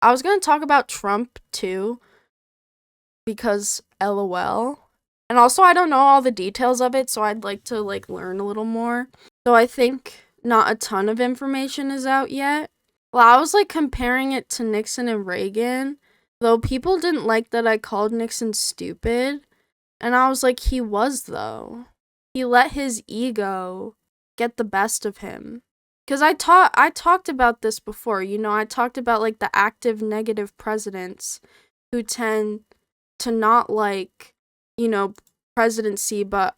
I was gonna talk about Trump too, because LOL. And also I don't know all the details of it, so I'd like to learn a little more. So I think not a ton of information is out yet. Well, I was comparing it to Nixon and Reagan, though people didn't like that I called Nixon stupid. And I was like, he was though. He let his ego get the best of him. Cause I talked about this before, I talked about the active negative presidents who tend to not presidency, but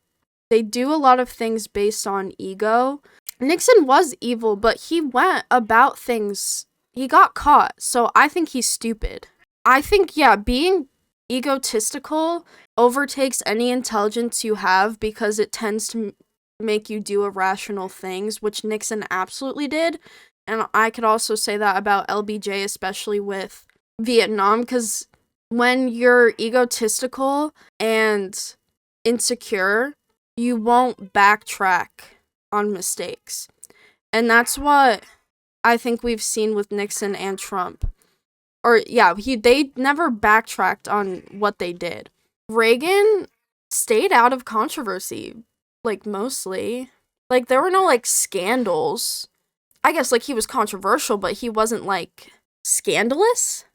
they do a lot of things based on ego. Nixon was evil, but he went about things. He got caught, so I think he's stupid. I think, yeah, being egotistical overtakes any intelligence you have because it tends to make you do irrational things, which Nixon absolutely did. And I could also say that about LBJ, especially with Vietnam, because when you're egotistical and insecure, you won't backtrack on mistakes. And that's what I think we've seen with Nixon and Trump. Or yeah, they never backtracked on what they did. Reagan stayed out of controversy, mostly. There were no scandals. I guess he was controversial, but he wasn't scandalous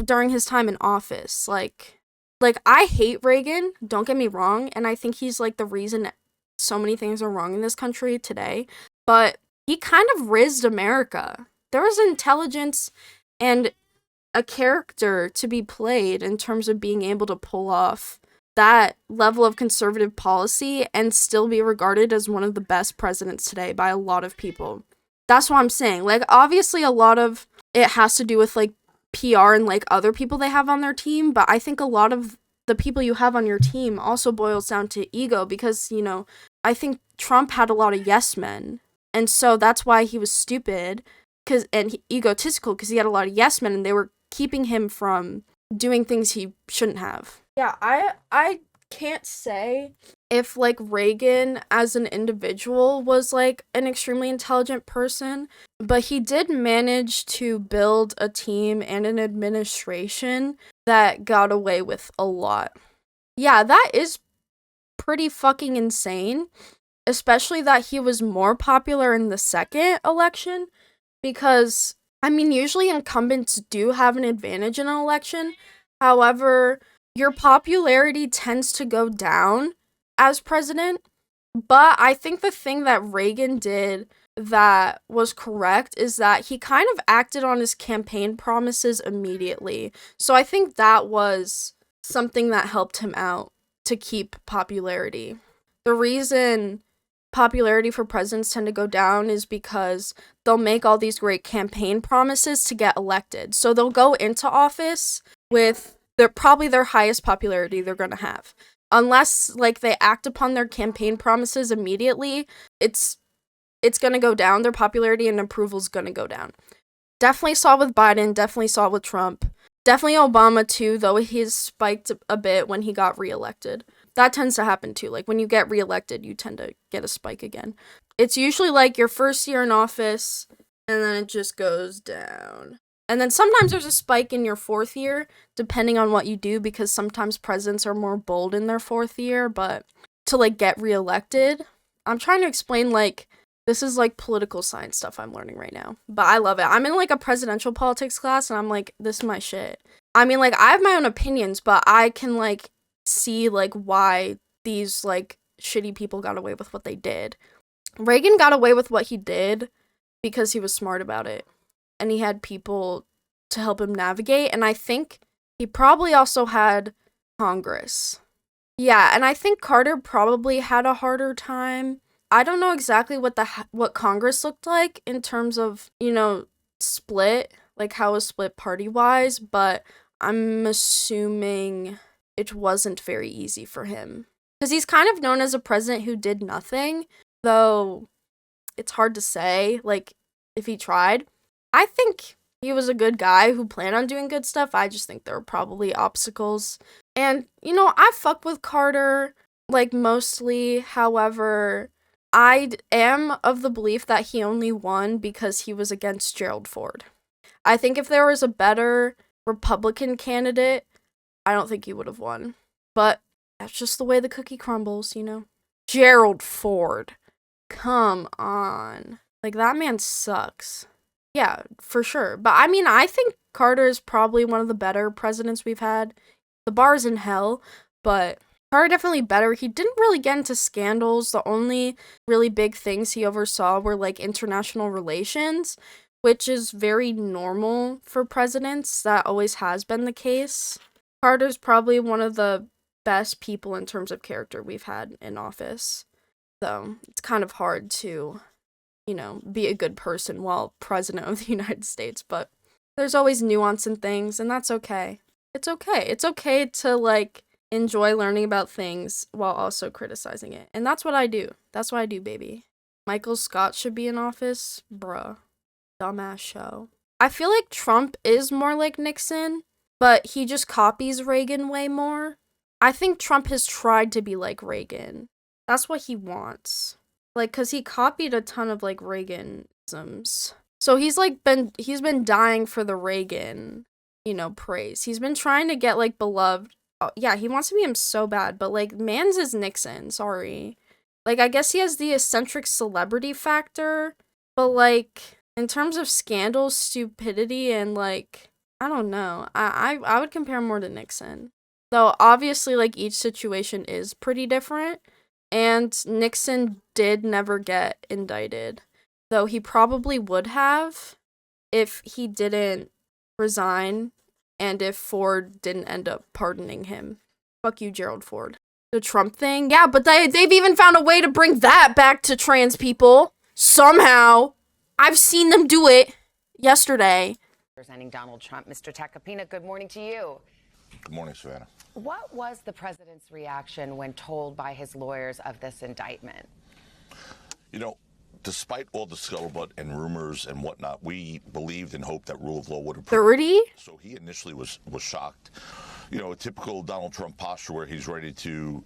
during his time in office. I hate Reagan, don't get me wrong, and I think he's the reason so many things are wrong in this country today, but he kind of rizzed America. There was intelligence and a character to be played in terms of being able to pull off that level of conservative policy and still be regarded as one of the best presidents today by a lot of people. That's what I'm saying. Obviously a lot of it has to do with PR and other people they have on their team, but I think a lot of the people you have on your team also boils down to ego because, I think Trump had a lot of yes men. And so that's why he was stupid and egotistical because he had a lot of yes men and they were keeping him from doing things he shouldn't have. Yeah, I can't say if Reagan as an individual was an extremely intelligent person, but he did manage to build a team and an administration that got away with a lot. Yeah, that is pretty fucking insane, especially that he was more popular in the second election because usually incumbents do have an advantage in an election. However, your popularity tends to go down as president. But I think the thing that Reagan did that was correct is that he kind of acted on his campaign promises immediately. So I think that was something that helped him out to keep popularity. The reason popularity for presidents tend to go down is because they'll make all these great campaign promises to get elected. So they'll go into office with probably their highest popularity they're going to have. Unless they act upon their campaign promises immediately, it's going to go down. Their popularity and approval is going to go down. Definitely saw with Biden, definitely saw with Trump. Definitely Obama too, though he's spiked a bit when he got reelected. That tends to happen too. When you get reelected, you tend to get a spike again. It's usually your first year in office, and then it just goes down. And then sometimes there's a spike in your fourth year, depending on what you do, because sometimes presidents are more bold in their fourth year, but to get reelected, I'm trying to explain this is political science stuff I'm learning right now, but I love it. I'm in a presidential politics class, and I'm this is my shit. I have my own opinions, but I can see why these shitty people got away with what they did. Reagan got away with what he did because he was smart about it and he had people to help him navigate, and I think he probably also had Congress. Yeah, and I think Carter probably had a harder time. I don't know exactly what Congress looked like in terms of, split, how it was split party-wise, but I'm assuming it wasn't very easy for him. Because he's kind of known as a president who did nothing, though it's hard to say, if he tried. I think he was a good guy who planned on doing good stuff. I just think there were probably obstacles. And, I fuck with Carter, mostly. However, I am of the belief that he only won because he was against Gerald Ford. I think if there was a better Republican candidate, I don't think he would have won. But that's just the way the cookie crumbles, you know? Gerald Ford. Come on. Like, that man sucks. Yeah, for sure. But I mean, I think Carter is probably one of the better presidents we've had. The bar's in hell, but Carter definitely better. He didn't really get into scandals. The only really big things he oversaw were like international relations, which is very normal for presidents. That always has been the case. Carter's probably one of the best people in terms of character we've had in office. So it's kind of hard to, you know, be a good person while president of the United States, but there's always nuance in things, and that's okay. It's okay. It's okay to, like, enjoy learning about things while also criticizing it. And that's what I do. That's what I do, baby. Michael Scott should be in office? Bruh. Dumbass show. I feel like Trump is more like Nixon, but he just copies Reagan way more. I think Trump has tried to be like Reagan. That's what he wants. Like, because he copied a ton of, like, Reaganisms. So he's been dying for the Reagan, you know, praise. He's been trying to get, like, beloved. Oh, yeah, he wants to be him so bad, but, like, man's is Nixon, sorry. Like, I guess he has the eccentric celebrity factor, but, like, in terms of scandal, stupidity, and, like, I don't know. I would compare him more to Nixon. Though, obviously, like, each situation is pretty different. And Nixon did never get indicted, though he probably would have if he didn't resign and if Ford didn't end up pardoning him. Fuck you, Gerald Ford. The Trump thing? Yeah, but they've even found a way to bring that back to trans people. Somehow. I've seen them do it yesterday. Representing Donald Trump. Mr. Tacopina, good morning to you. Good morning, Savannah. What was the president's reaction when told by his lawyers of this indictment? You know, despite all the scuttlebutt and rumors and whatnot, we believed and hoped that rule of law would have 30? So he initially was shocked. You know, a typical Donald Trump posture where he's ready to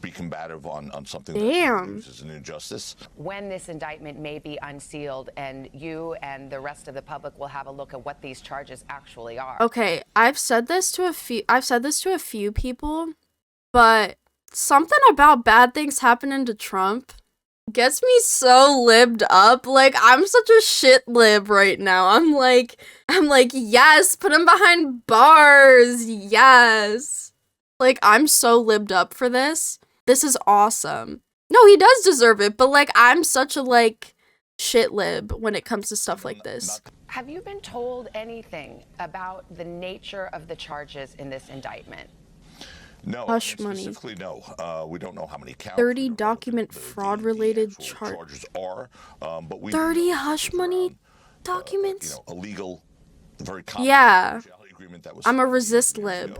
be combative on something that is an injustice. When this indictment may be unsealed and you and the rest of the public will have a look at what these charges actually are. Okay, I've said this to a few people, but something about bad things happening to Trump gets me so libbed up. Like, I'm such a shit lib right now. I'm like, yes, put him behind bars. Yes. Like, I'm so libbed up for this. This is awesome. No, he does deserve it, but, like, I'm such a, like, shit lib when it comes to stuff like this. Have you been told anything about the nature of the charges in this indictment? No, Hush money. Specifically, no. We don't know how many counts. 30 document fraud-related charges are, but we 30 hush money documents? You know, illegal, very common agreement that was I'm a resist lib.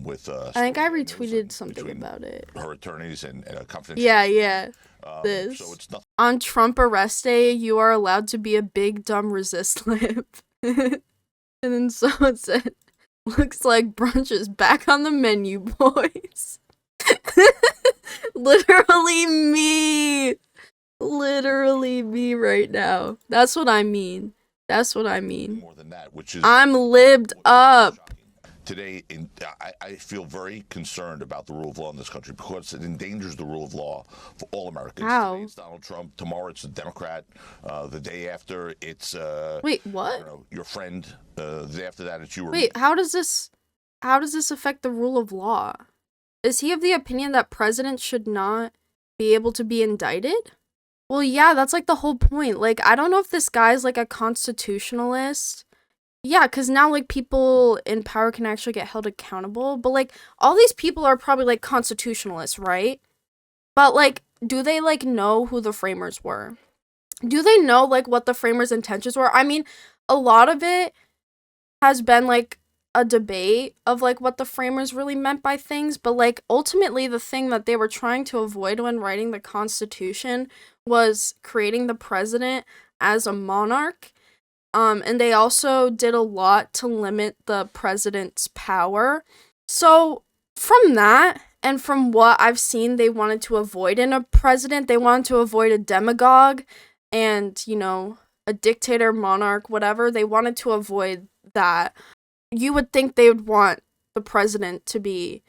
With I think I retweeted something about it. Her attorneys and a confidential. Yeah. This. So it's nothing. On Trump arrest day, you are allowed to be a big dumb resist lib. And then someone said, "Looks like brunch is back on the menu, boys." Literally me. Literally me right now. That's what I mean. More than that, which is I'm libbed up. Today, I feel very concerned about the rule of law in this country because it endangers the rule of law for all Americans. How? Today it's Donald Trump. Tomorrow it's a Democrat. The day after it's wait, what? I don't know, your friend. The day after that it's you. Wait, how does this affect the rule of law? Is he of the opinion that presidents should not be able to be indicted? Well, yeah, that's like the whole point. Like, I don't know if this guy's like a constitutionalist. Yeah, because now, like, people in power can actually get held accountable. But, like, all these people are probably, like, constitutionalists, right? But, like, do they, like, know who the framers were? Do they know, like, what the framers' intentions were? I mean, a lot of it has been, like, a debate of, like, what the framers really meant by things. But, like, ultimately, the thing that they were trying to avoid when writing the Constitution was creating the president as a monarch. And they also did a lot to limit the president's power. So from that, and from what I've seen they wanted to avoid in a president, they wanted to avoid a demagogue and, you know, a dictator, monarch, whatever. They wanted to avoid that. You would think they would want the president to be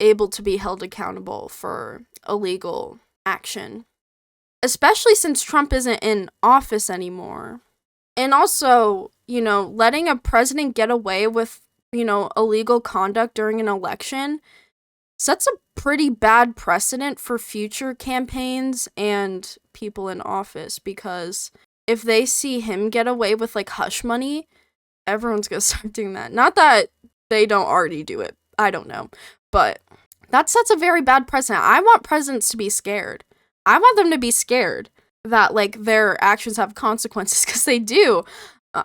able to be held accountable for illegal action, especially since Trump isn't in office anymore. And also, letting a president get away with, illegal conduct during an election sets a pretty bad precedent for future campaigns and people in office, because if they see him get away with like hush money, everyone's gonna start doing that. Not that they don't already do it, I don't know, but that sets a very bad precedent. I want presidents to be scared. I want them to be scared that like their actions have consequences, because they do.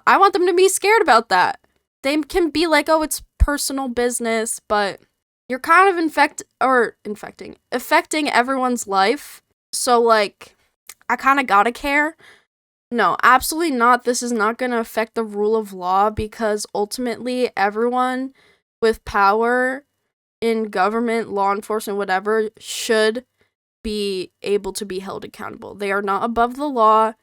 I want them to be scared about that. They can be like, oh, it's personal business, but you're kind of affecting everyone's life. So, like, I kind of gotta care. No, absolutely not. This is not gonna affect the rule of law, because ultimately everyone with power in government, law enforcement, whatever, should be able to be held accountable. They are not above the law.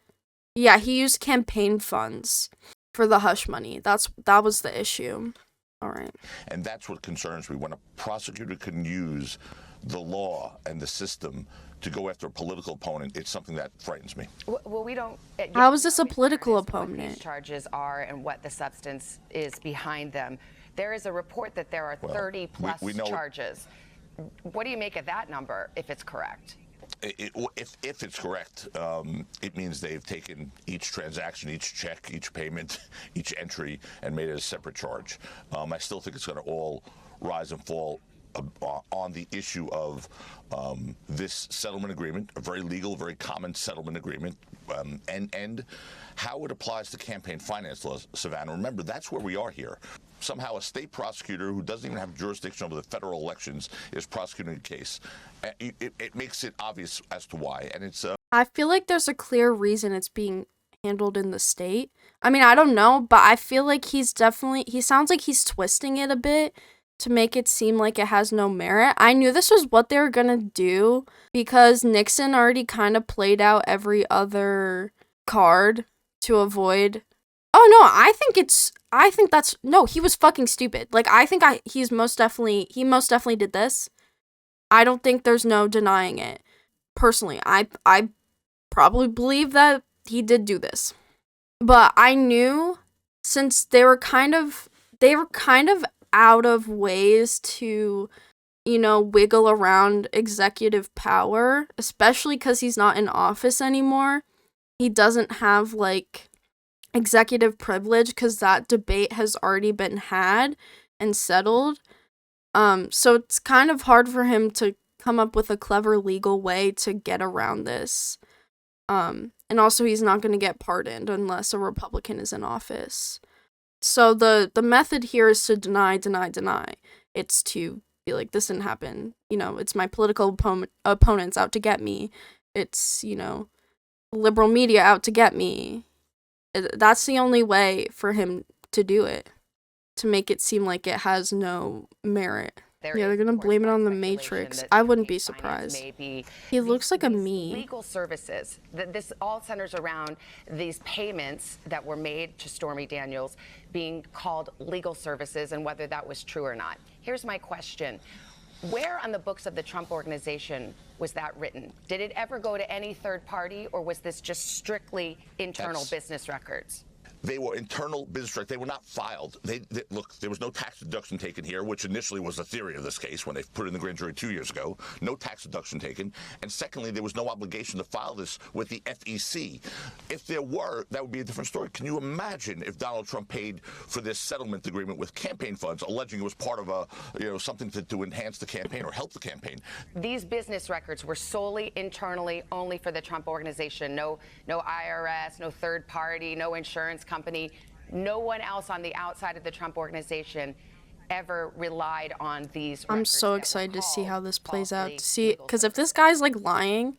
Yeah, he used campaign funds for the hush money. That was the issue. All right. And that's what concerns me. When a prosecutor can use the law and the system to go after a political opponent, it's something that frightens me. Well, we don't. How is this a political opponent? What these charges are and what the substance is behind them. There is a report that there are 30 plus charges. What do you make of that number, if it's correct? If it's correct, it means they've taken each transaction, each check, each payment, each entry, and made it a separate charge. I still think it's going to all rise and fall on the issue of this settlement agreement, a very legal, very common settlement agreement, and how it applies to campaign finance laws, Savannah. Remember, that's where we are here. Somehow a state prosecutor who doesn't even have jurisdiction over the federal elections is prosecuting a case. It makes it obvious as to why. And it's I feel like there's a clear reason it's being handled in the state. I mean, I don't know, but I feel like he sounds like he's twisting it a bit to make it seem like it has no merit. I knew this was what they were gonna do, because Nixon already kind of played out every other card to avoid. Oh no, he was fucking stupid. Like, he most definitely did this. I don't think there's no denying it. Personally, I probably believe that he did do this. But I knew, since they were kind of out of ways to, wiggle around executive power, especially because he's not in office anymore. He doesn't have, like, executive privilege, because that debate has already been had and settled. So it's kind of hard for him to come up with a clever legal way to get around this. And also, he's not going to get pardoned unless a Republican is in office. So the method here is to deny. It's to be like, this didn't happen. It's my political opponents out to get me. It's, liberal media out to get me. That's the only way for him to do it, to make it seem like it has no merit. They're gonna blame it on the Matrix. I wouldn't be surprised. He looks like a me. Legal services. This all centers around these payments that were made to Stormy Daniels being called legal services, and whether that was true or not. Here's my question. Where on the books of the Trump Organization was that written? Did it ever go to any third party, or was this just strictly internal business records? They were internal business records. They were not filed. Look, there was no tax deduction taken here, which initially was the theory of this case when they put it in the grand jury 2 years ago. No tax deduction taken. And secondly, there was no obligation to file this with the FEC. If there were, that would be a different story. Can you imagine if Donald Trump paid for this settlement agreement with campaign funds, alleging it was part of something to enhance the campaign or help the campaign? These business records were solely internally, only for the Trump Organization. No IRS, no third party, no insurance company. No one else on the outside of the Trump Organization ever relied on these. I'm so excited to see how this plays out. Because if this guy's like lying,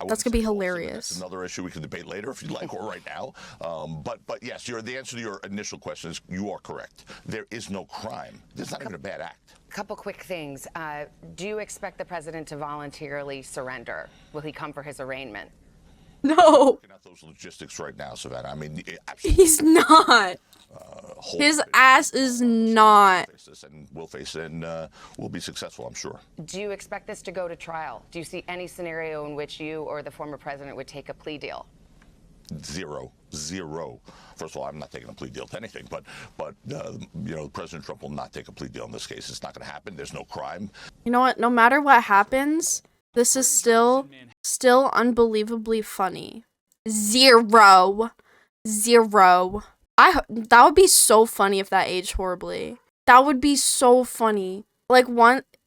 that's gonna be hilarious. That's another issue we can debate later if you'd like, or right now. But yes, the answer to your initial question is you are correct. There is no crime. There's not even a bad act. Couple quick things. Do you expect the president to voluntarily surrender? Will he come for his arraignment? No, Looking at those logistics right now, Savannah. I mean, absolutely. he's not. His ass is not. And we'll face it, and we'll be successful, I'm sure. Do you expect this to go to trial? Do you see any scenario in which you or the former president would take a plea deal? Zero. First of all, I'm not taking a plea deal to anything, but President Trump will not take a plea deal in this case. It's not going to happen. There's no crime. You know what? No matter what happens, this is still unbelievably funny. Zero. That would be so funny if that aged horribly. That would be so funny. Like,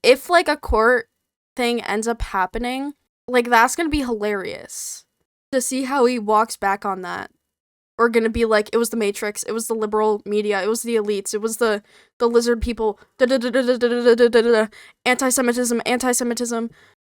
if like a court thing ends up happening, like, that's gonna be hilarious to see how he walks back on that. Or gonna be like, it was the Matrix, it was the liberal media, it was the elites, it was the lizard people, anti-Semitism.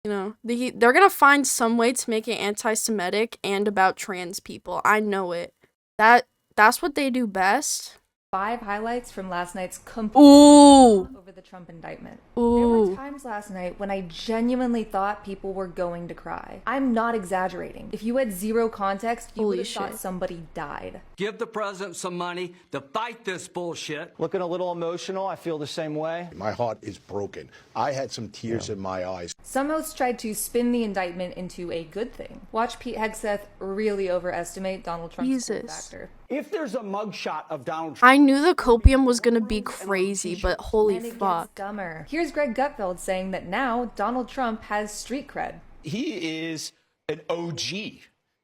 You know, they're gonna find some way to make it anti-Semitic and about trans people. I know it. That's what they do best. 5 highlights from last night's complete over the Trump indictment. There were times last night when I genuinely thought people were going to cry. I'm not exaggerating. If you had zero context, you would have thought somebody died. Give the president some money to fight this bullshit. Looking a little emotional. I feel the same way. My heart is broken. I had some tears in my eyes. Some hosts tried to spin the indictment into a good thing. Watch Pete Hegseth really overestimate Donald Trump's factor. If there's a mugshot of Donald Trump, I knew the copium was gonna be crazy, but holy fuck. Dumber. Here's Greg Gutfeld saying that now Donald Trump has street cred. He is an OG,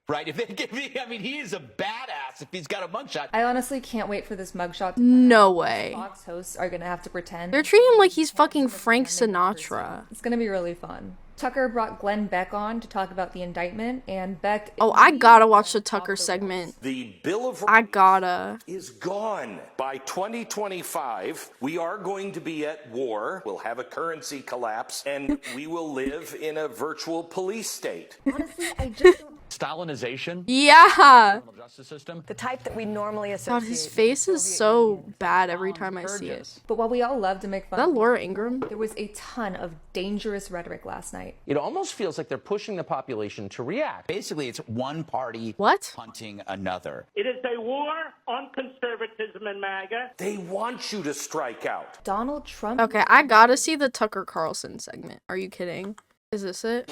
right? If they give me, I mean, he is a badass if he's got a mugshot. I honestly can't wait for this mugshot to No way. Fox hosts are gonna have to pretend. They're treating him like he's fucking Frank Sinatra. It's gonna be really fun. Tucker brought Glenn Beck on to talk about the indictment, and Beck... Oh, I gotta watch the Tucker segment. The Bill of Rights is gone. By 2025, we are going to be at war. We'll have a currency collapse, and we will live in a virtual police state. Honestly, I just don't... Stalinization? Yeah! Justice system? The type that we normally associate. God, his face is so bad every time I see it. But while we all love to make fun Is that Laura Ingraham? there was a ton of dangerous rhetoric last night. It almost feels like they're pushing the population to react. Basically, it's one party hunting another. It is a war on conservatism and MAGA. They want you to strike out. Donald Trump... Okay, I gotta see the Tucker Carlson segment. Are you kidding? Is this it?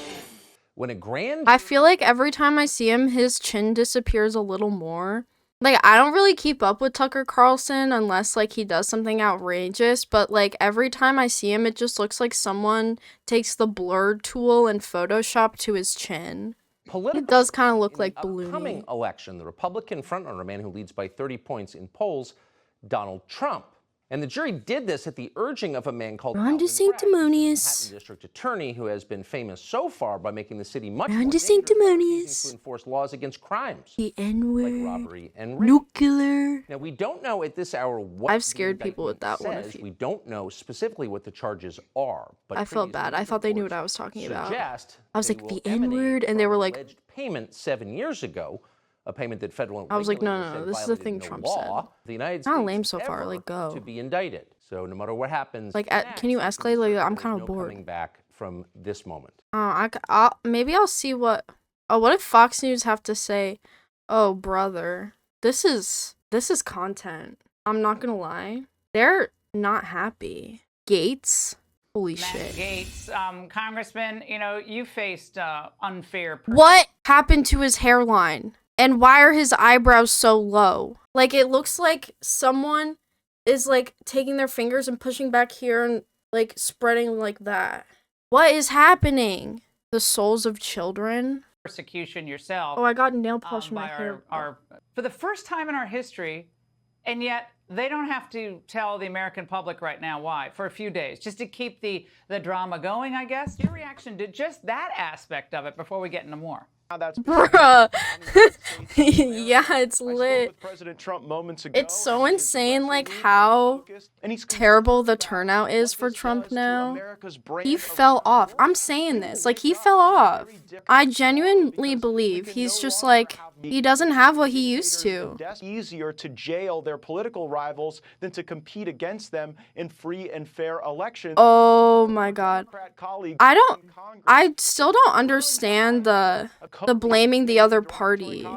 When a grand... I feel like every time I see him, his chin disappears a little more. Like, I don't really keep up with Tucker Carlson unless, like, he does something outrageous. But, like, every time I see him, it just looks like someone takes the blur tool and Photoshop to his chin. It does kind of look like balloony. Upcoming election, the Republican frontrunner, a man who leads by 30 points in polls, Donald Trump. And the jury did this at the urging of a man called Ron DeSanctimonious. Manhattan District Attorney, who has been famous so far by making the city much more Ron dangerous DeSanctimonious. to enforce laws against crimes The N-word. like robbery and rape. Nuclear. Now, we don't know at this hour what I've scared people with that one. We don't know specifically what the charges are. But I felt bad. I thought they knew what I was talking about. suggest I was they like, will the emanate N-word, and they from were an like... alleged payment 7 years ago, a payment that federal I was like, no, regulators said this is the violated thing no Trump law. said. The United It's not States lame so far, ever like, go. to be indicted. So no matter what happens, Like, can you escalate? Like, I'm kind of bored. Coming back from this moment. Maybe I'll see what... Oh, what if Fox News have to say, oh, brother, this is content. I'm not gonna lie. They're not happy. Gates? Holy shit. Gates, Congressman, you know, you faced unfair... What happened to his hairline? And why are his eyebrows so low? Like, it looks like someone is, like, taking their fingers and pushing back here and, like, spreading like that. What is happening? The souls of children? Persecution yourself. Oh, I got nail polish in my hair. For the first time in our history, and yet they don't have to tell the American public right now why, for a few days, just to keep the drama going, I guess. Your reaction to just that aspect of it before we get into more. Bruh. Yeah, it's lit. President Trump moments ago. It's so insane, like, how terrible the turnout is for Trump now. He fell off. I'm saying this. Like, he fell off. I genuinely believe he's just, like, he doesn't have what he used to. Easier to jail their political rivals than to compete against them in free and fair elections. Oh my God. I still don't understand the the blaming the other party.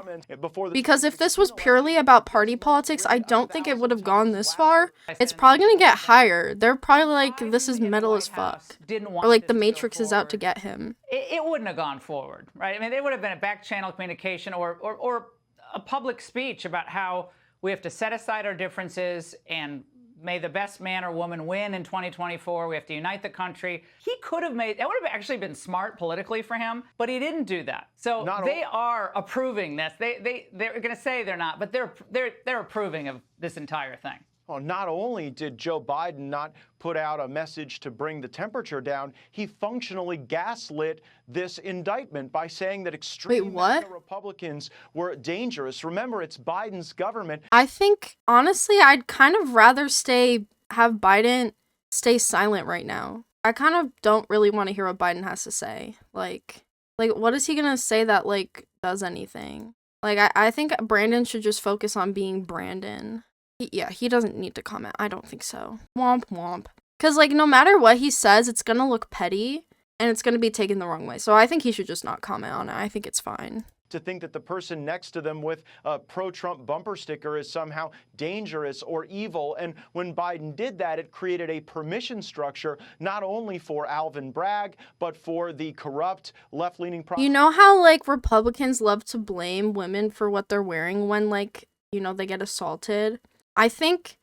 Because if this was purely about party politics, I don't think it would have gone this far. It's probably gonna get higher. They're probably like, this is metal as fuck. Or like the Matrix is out to get him. It wouldn't have gone forward, right? I mean, it would have been a back channel communication or a public speech about how we have to set aside our differences and may the best man or woman win in 2024. We have to unite the country. He could have made, that would have actually been smart politically for him, but he didn't do that. So they are approving this. They're going to say they're not, but they're approving of this entire thing. Well, not only did Joe Biden not put out a message to bring the temperature down, he functionally gaslit this indictment by saying that extreme Republicans were dangerous. Remember, it's Biden's government. I think, honestly, I'd kind of rather have Biden stay silent right now. I kind of don't really want to hear what Biden has to say. Like what is he gonna say that, like, does anything? Like, I think Brandon should just focus on being Brandon. Yeah, he doesn't need to comment. I don't think so. Womp womp. Because, like, no matter what he says, it's gonna look petty, and it's gonna be taken the wrong way. So I think he should just not comment on it. I think it's fine. To think that the person next to them with a pro-Trump bumper sticker is somehow dangerous or evil. And when Biden did that, it created a permission structure, not only for Alvin Bragg, but for the corrupt left-leaning... You know how, like, Republicans love to blame women for what they're wearing when, like, you know, they get assaulted? I think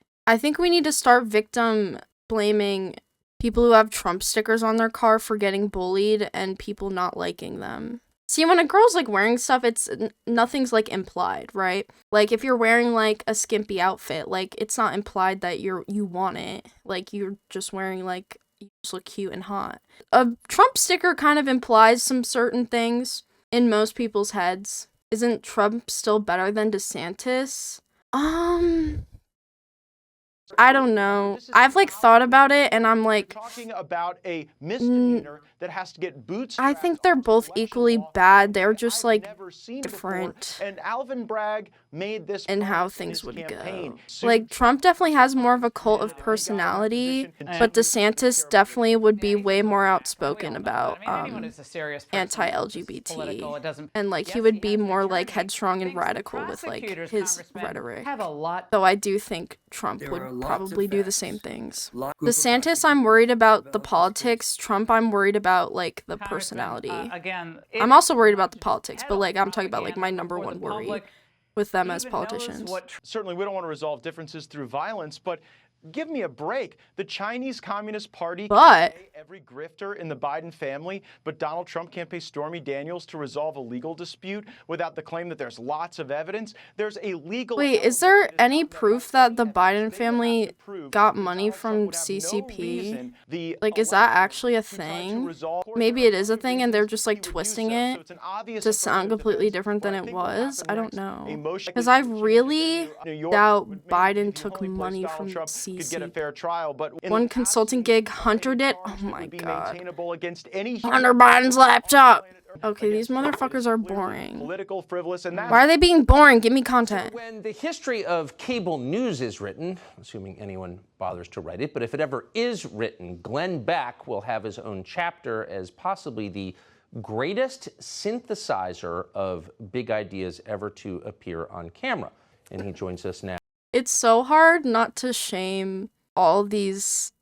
we need to start victim blaming people who have Trump stickers on their car for getting bullied and people not liking them. See, when a girl's, like, wearing stuff, nothing's, like, implied, right? Like, if you're wearing, like, a skimpy outfit, like, it's not implied that you want it. Like, you're just wearing, like, you just look cute and hot. A Trump sticker kind of implies some certain things in most people's heads. Isn't Trump still better than DeSantis? I don't know. I've, like, thought about it, and I'm like, talking about a misdemeanor that has to get boots. I think they're both equally bad. They're just, like, different. And Alvin Bragg made this in how things would go. Like, Trump definitely has more of a cult of personality, but DeSantis definitely would be way more outspoken about anti-LGBT, and, like, he would be more, like, headstrong and radical with, like, his rhetoric. Though I do think Trump would probably do the same things. DeSantis, I'm worried about the politics. Trump, I'm worried about, like, the personality. I'm also worried about the politics, but, like, I'm talking about, like, my number one worry with them as politicians. Certainly, we don't want to resolve differences through violence, but give me a break. The Chinese Communist Party can pay every grifter in the Biden family, but Donald Trump can't pay Stormy Daniels to resolve a legal dispute without the claim that there's lots of evidence. There's a legal... Wait, is there any proof that the Biden family got money from CCP? Like, is that actually a thing? Maybe it is a thing and they're just, like, twisting it to sound completely different than it was? I don't know. Because I really doubt Biden took money from CCP. Could get a fair trial, but one consulting gig, Hunter did. Oh my god. Hunter Biden's laptop. Okay, these motherfuckers are boring. Political, frivolous, and why are they being boring? Give me content. When the history of cable news is written, assuming anyone bothers to write it, but if it ever is written, Glenn Beck will have his own chapter as possibly the greatest synthesizer of big ideas ever to appear on camera. And he joins us now. It's so hard not to shame all these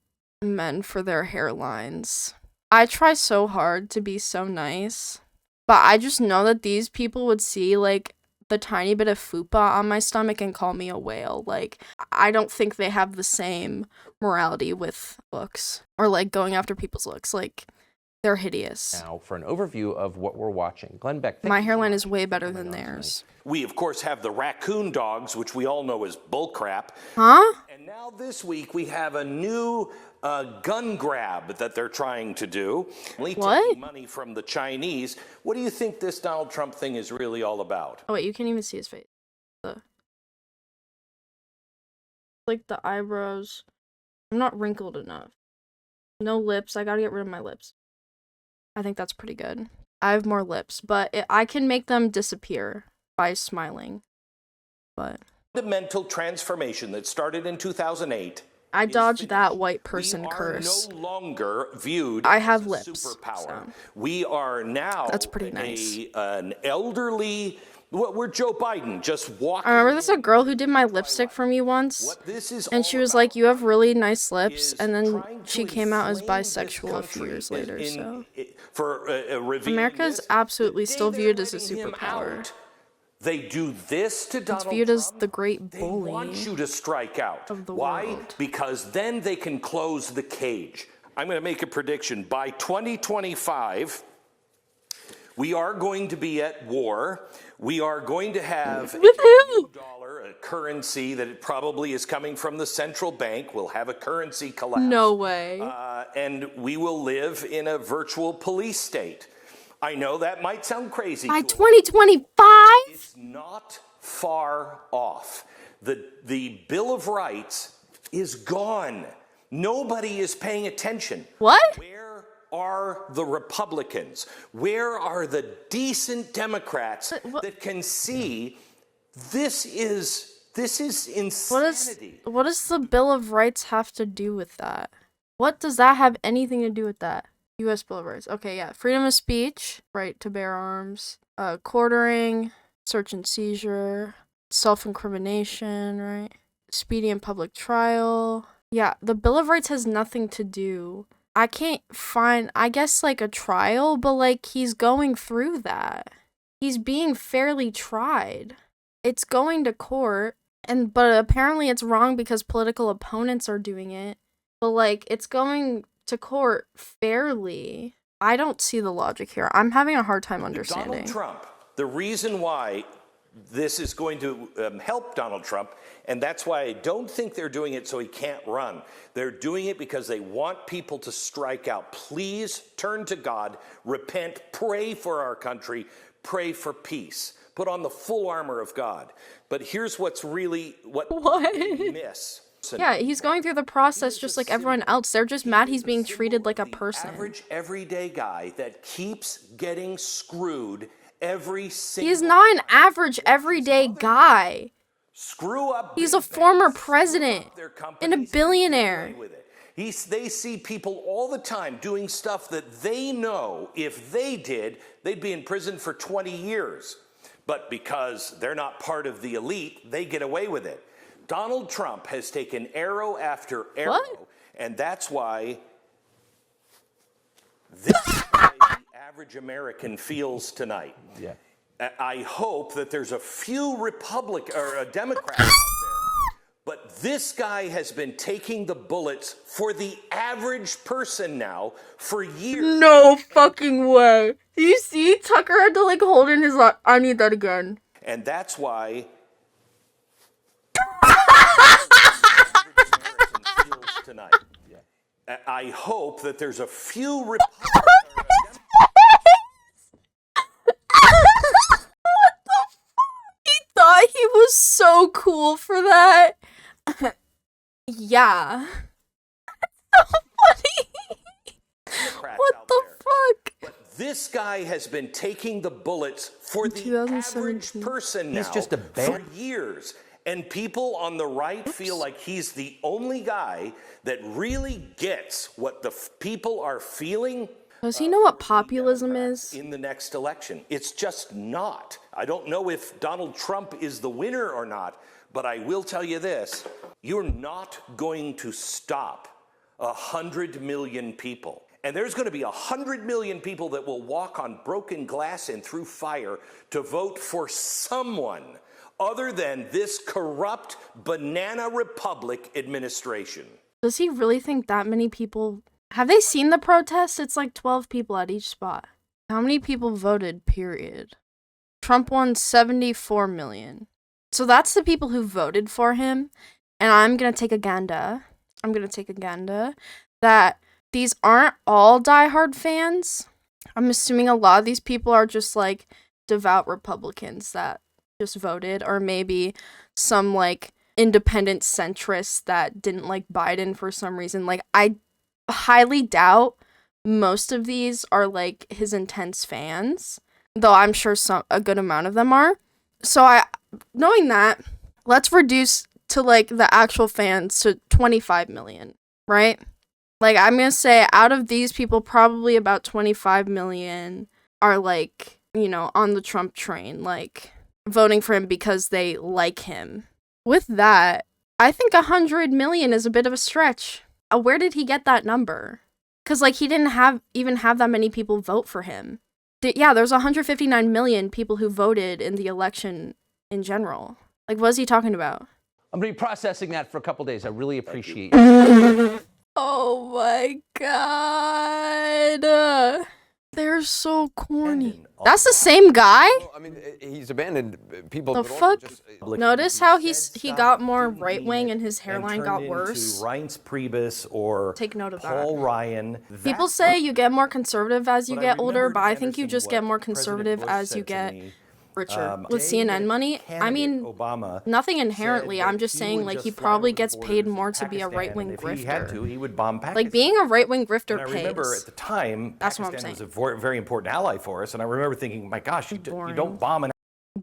men for their hairlines. I try so hard to be so nice, but I just know that these people would see, like, the tiny bit of fupa on my stomach and call me a whale. Like, I don't think they have the same morality with looks or, like, going after people's looks. Like, they're hideous. Now, for an overview of what we're watching, Glenn Beck. My hairline is way better than theirs. We, of course, have the raccoon dogs, which we all know is bullcrap. Huh? And now this week we have a new gun grab that they're trying to do. Taking money from the Chinese. What do you think this Donald Trump thing is really all about? Oh, wait, you can't even see his face. Like, the eyebrows. I'm not wrinkled enough. No lips. I gotta get rid of my lips. I think that's pretty good. I have more lips, but I can make them disappear by smiling. But fundamental transformation that started in 2008 I dodged that white person we curse. are no longer viewed I have as a lips, superpower. so. We are now That's pretty nice. an elderly. We're Joe Biden just walking. I remember there's a girl who did my lipstick for me once, and she was like, "You have really nice lips," and then she came out as bisexual a few years later. So America is absolutely still viewed as a superpower. They do this to Donald It's viewed Trump. as the great bully. They want you to strike out. Of the Why? world. Because then they can close the cage. I'm going to make a prediction. By 2025, we are going to be at war. We are going to have a new dollar, a currency that probably is coming from the central bank. We'll have a currency collapse. No way. And we will live in a virtual police state. I know that might sound crazy. By 2025? It's not far off. The Bill of Rights is gone. Nobody is paying attention. What? Where are the Republicans? Where are the decent Democrats that can see this is insanity? What does the Bill of Rights have to do with that? What does that have anything to do with that? U.S. Bill of Rights. Okay, yeah. Freedom of speech, right to bear arms, quartering, search and seizure, self-incrimination, right? Speedy and public trial. Yeah, the Bill of Rights has nothing to do. I can't find, I guess, like a trial, but like he's going through that. He's being fairly tried. It's going to court, but apparently it's wrong because political opponents are doing it. But like, it's going to court fairly. I don't see the logic here. I'm having a hard time understanding. Donald Trump, the reason why this is going to help Donald Trump, and that's why I don't think they're doing it so he can't run. They're doing it because they want people to strike out. Please turn to God, repent, pray for our country, pray for peace. Put on the full armor of God. But here's what's really what? They miss. Yeah, he's going through the process just like everyone else. They're just mad he's being treated like a person. Average everyday guy that keeps getting screwed every single. He's not an average everyday guy. Screw up. He's a former president and a billionaire. They see people all the time doing stuff that they know if they did, they'd be in prison for 20 years. But because they're not part of the elite, they get away with it. Donald Trump has taken arrow after arrow, and that's why this is the way the average American feels tonight. Yeah. I hope that there's a few Democrats out there, but this guy has been taking the bullets for the average person now for years. No fucking way. Do you see? Tucker had to like hold in his I need that again. And that's why tonight. Yeah. I hope that there's a few Republicans. What the fuck? He thought he was so cool for that. Yeah. That's so funny. What the fuck? But this guy has been taking the bullets for the average person now for years. And people on the right feel like he's the only guy that really gets what the people are feeling. Does he know what populism is? In the next election. It's just not. I don't know if Donald Trump is the winner or not, but I will tell you this. You're not going to stop 100 million people. And there's going to be 100 million people that will walk on broken glass and through fire to vote for someone other than this corrupt banana republic administration. Does he really think that many people... Have they seen the protests? It's like 12 people at each spot. How many people voted, period? Trump won 74 million. So that's the people who voted for him. And I'm going to take a ganda. That these aren't all diehard fans. I'm assuming a lot of these people are just like devout Republicans that just voted, or maybe some like independent centrists that didn't like Biden for some reason. Like, I highly doubt most of these are like his intense fans, though I'm sure a good amount of them are. So knowing that, let's reduce to like the actual fans to 25 million, right? Like, I'm gonna say out of these people, probably about 25 million are like, you know, on the Trump train, like voting for him because they like him. With that, I think 100 million is a bit of a stretch. Where did he get that number? Because like he didn't even have that many people vote for him. Yeah, there's 159 million people who voted in the election in general. Like, what is he talking about? I'm going to be processing that for a couple days. I really appreciate you. Oh my god. They're so corny. That's the same guy? Well, I mean, he's abandoned people. The fuck? Notice how he got more right wing and his hairline got worse. Reince Priebus or Take note of Paul that. Ryan. People say you get more conservative as you get older, but I think you just get more conservative as you get richer. With CNN money, I mean, Obama nothing inherently. I'm just saying, like, he probably gets paid more to be a right-wing grifter. If he had to, he would bomb Pakistan. Like, being a right-wing grifter and I remember at the time, Pakistan was a very important ally for us, and I remember thinking, my gosh, you don't bomb an...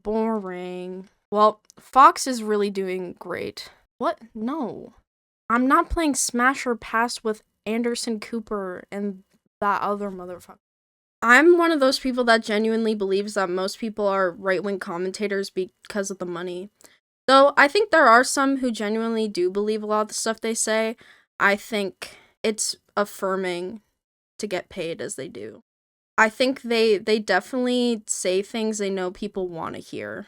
Boring. Well, Fox is really doing great. What? No. I'm not playing Smash or Pass with Anderson Cooper and that other motherfucker. I'm one of those people that genuinely believes that most people are right-wing commentators because of the money. Though I think there are some who genuinely do believe a lot of the stuff they say. I think it's affirming to get paid as they do. I think they definitely say things they know people want to hear.